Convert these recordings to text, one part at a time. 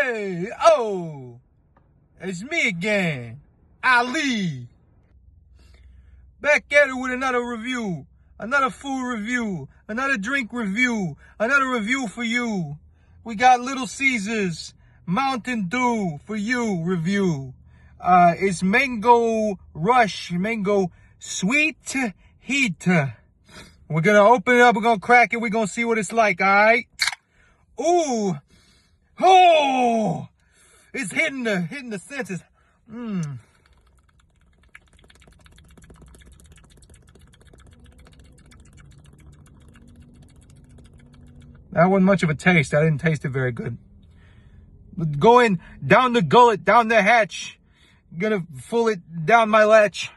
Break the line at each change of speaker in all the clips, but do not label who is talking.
Hey, oh, it's me again, Ali. Back at it with another review, another food review, another drink review, another review for you. We got Little Caesars Mountain Dew for you review. It's Mango Rush, Mango Sweet Heat. We're gonna open it up, we're gonna crack it, we're gonna see what it's like, alright? Ooh, oh, it's hitting the senses. That wasn't much of a taste. I didn't taste it very good. Going down the gullet, down the hatch. Gonna pull it down my latch.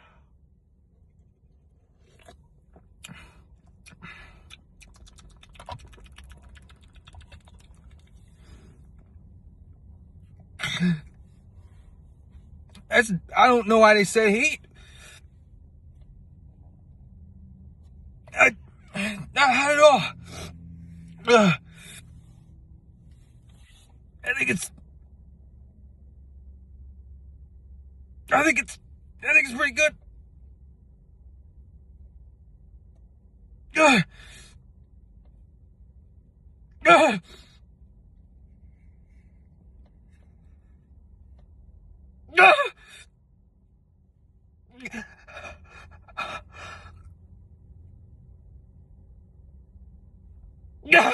I don't know why they say heat. Not hot at all. I think it's pretty good. Uh, uh, uh, uh,